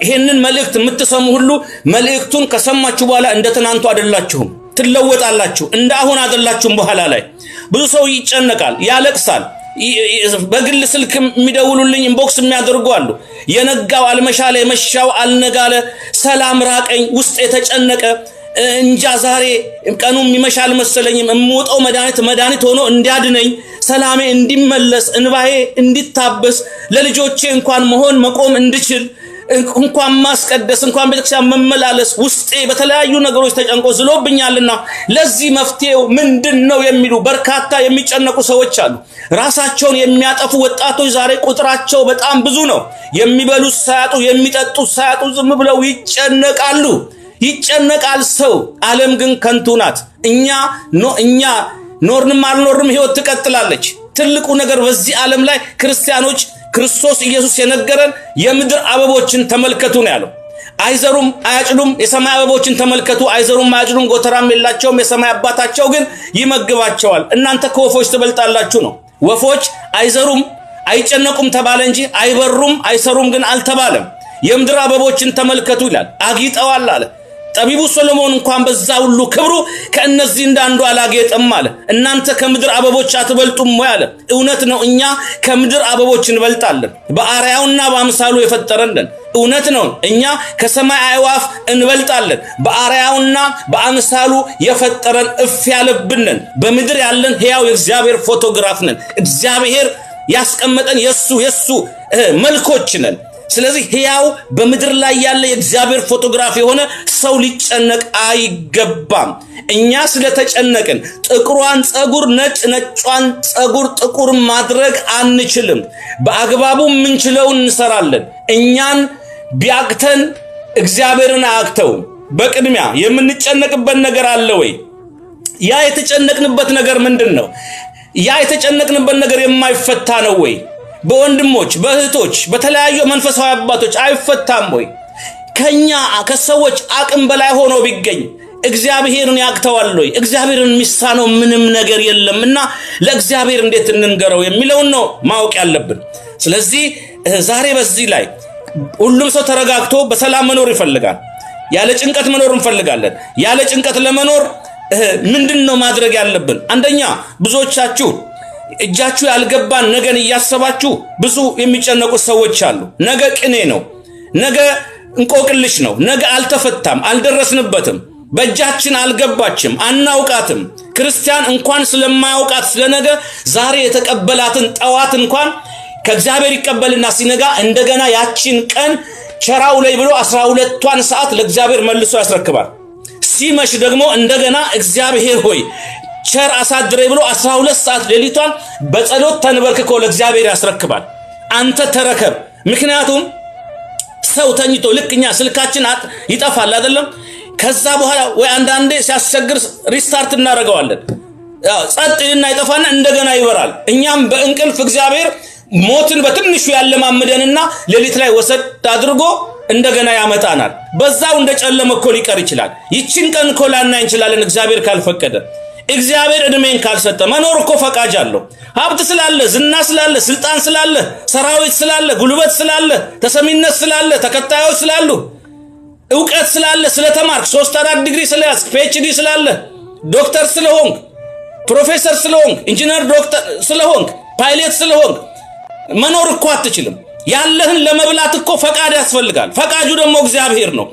ይሄንን መልእክት የምትሰሙ ሁሉ መልእክቱን ከሰማችሁ በኋላ እንደተናንቱ አይደላችሁም ትለወጣላችሁ እንደ አሁን አይደላችሁም በኋላ ላይ ብዙ ሰው ይጨነቃል ያለቅሳል በግል ስልክ የሚደውሉልኝ ኢንቦክስ የሚያደርጉ አሉ የነጋው አልመሻለ የመሻው አልነጋለ ሰላም ራቀኝ ውስጥ የተጨነቀ እንጃ ዛሬ ቀኑ የሚመሻል መሰለኝም እምወጣው መድኃኒት ሆኖ እንዲያድነኝ ሰላሜ እንዲመለስ እንባዬ እንዲታበስ ለልጆቼ እንኳን መቆም እንድችል እንኳን ማስቀደስ እንኳን ቤተክርስቲያን መመላለስ ውስጤ በተለያዩ ነገሮች ተጨንቆ ዝሎብኛልና ለዚህ መፍትሄው ምንድነው የሚሉ በርካታ የሚጨነቁ ሰዎች አሉ ራሳቸውን የሚያጠፉ ወጣቶች ዛሬ ቁጥራቸው በጣም ብዙ ነው የሚበሉት ሳያጡ የሚጠጡት ሳያጡ ዝም ብለው ይጨነቃል ሰው ዓለም ግን ከንቱ ናት እኛ ኖርንም አልኖርንም ህይወት ትቀጥላለች ትልቁ ነገር በዚህ ዓለም ላይ ክርስቲያኖች ክርስቶስ ኢየሱስ የነገረን የምድር አበቦችን ተመልከቱ ነው ያለው አይዘሩም አያጭዱም የሰማይ አበቦችን ተመልከቱ አይዘሩም አያጭዱም ጎተራም የላቸውም የሰማይ አባታቸው ግን ይመግባቸዋል እናንተ ከወፎች ትበልጣላችሁ ነው ወፎች አይዘሩም አይጨነቁም ተባለ እንጂ አይበሩም አይሰሩም ግን አልተባለም የምድር አበቦችን ተመልከቱ ይላል አጊጠዋል አለ ጠቢቡ ሶሎሞን እንኳን በዛ ሁሉ ክብሩ ከእነዚህ እንዳንዱ አላጌጠም አለ እናንተ ከምድር አበቦች አትበልጡም ወይ አለ እውነት ነው እኛ ከምድር አበቦች እንበልጣለን በአርአያውና በአምሳሉ የፈጠረን እውነት ነው እኛ ከሰማይ አዕዋፍ እንበልጣለን በአርአያውና በአምሳሉ የፈጠረን እፍ ያለብንን በምድር ያለን ሕያው የእግዚአብሔር ፎቶግራፍ ነን እግዚአብሔር ያስቀመጠን የሱ መልኮች ነን ስለዚህ ሕያው በምድር ላይ ያለ የእግዚአብሔር ፎቶግራፍ የሆነ ሰው ሊጨነቅ አይገባም እኛ ስለተጨነቅን ጥቁሯን ጸጉር ነጯን ጸጉር ጥቁር ማድረግ አንችልም በአግባቡ ምንችለውን እንሰራለን እኛን ቢያቅተን እግዚአብሔርን አያቅተው በቅድሚያ የምንጨነቅበት ነገር አለ ወይ ያ የተጨነቅንበት ነገር ምንድነው ያ የተጨነቅንበት ነገር የማይፈታ ነው ወይ በወንድሞች በእህቶች በተለያዩ መንፈሳዊ አባቶች አይፈታም ወይ ከኛ ከሰዎች አቅም በላይ ሆኖ ቢገኝ እግዚአብሔርን ያቅተዋል ወይ እግዚአብሔርን ሚሳነው ምንም ነገር የለምና ለእግዚአብሔር እንዴት እንንገረው የሚለው ነው ማወቅ ያለብን ስለዚህ ዛሬ በዚህ ላይ ሁሉም ሰው ተረጋግቶ በሰላም መኖር ይፈልጋል ያለ ጭንቀት መኖር እንፈልጋለን ያለ ጭንቀት ለመኖር ምንድነው ማድረግ ያለብን አንደኛ ብዙዎቻችሁ እጃችሁ ያልገባን ነገን ያያሰባችሁ ብዙ የሚጨነቁ ሰዎች አሉ ነገ ቅኔ ነው ነገ እንቆቅልሽ ነው ነገ አልተፈታም አልደረስንበትም በእጃችን አልገባችም አናውቃትም ክርስቲያን እንኳን ስለማያውቃት ስለነገ ዛሬ የተቀበላትን ጠዋት እንኳን ከእግዚአብሔር ይቀበልና ሲነጋ እንደገና ያቺን ቀን ቸራው ላይ ብሎ 12ቷን ሰዓት ለእግዚአብሔር መልሶ ያስረክባል ሲመሽ ደግሞ እንደገና እግዚአብሔር ሆይ ቸር አሳድረኝ ብሎ 12 ሰዓት ሌሊቷን በጸሎት ተንበርክኮ ለእግዚአብሔር ያስረክባል አንተ ተረከብ ምክንያቱም ሰው ተኝቶ ልክኛ ስልካችን ይጠፋል አይደለም ከዛ በኋላ ወይ አንዳንዴ ሲያስቸግር ሪስታርት እናደርገዋለን ጸጥልና ይጠፋና እንደገና ይበራል እኛም በእንቅልፍ እግዚአብሔር ሞትን በትንሹ ያለማመደንና ሌሊት ላይ ወሰድ አድርጎ እንደገና ያመጣናል በዛው እንደጨለመኮ ሊቀር ይችላል ይችን ቀን ኮላና እንችላለን እግዚአብሔር ካልፈቀደ እግዚአብሔር እድሜን ካልሰጠ መኖር እኮ ፈቃጅ አለው ሀብት ስላለ ዝና ስላለ ስልጣን ስላለ ሰራዊት ስላለ ጉልበት ስላለ ተሰሚነት ስላለ ተከታዮች ስላሉ ዕውቀት ስላለ ስለተማርክ 3-4 ዲግሪ ስለያዝክ PhD ስላለ ዶክተር ስለሆንክ ፕሮፌሰር ስለሆንክ ኢንጂነር ዶክተር ስለሆንክ ፓይለት ስለሆንክ መኖር እኮ አትችልም ያለህን ለመብላት እኮ ፈቃድ ያስፈልጋል ፈቃጁ ደግሞ እግዚአብሔር ነው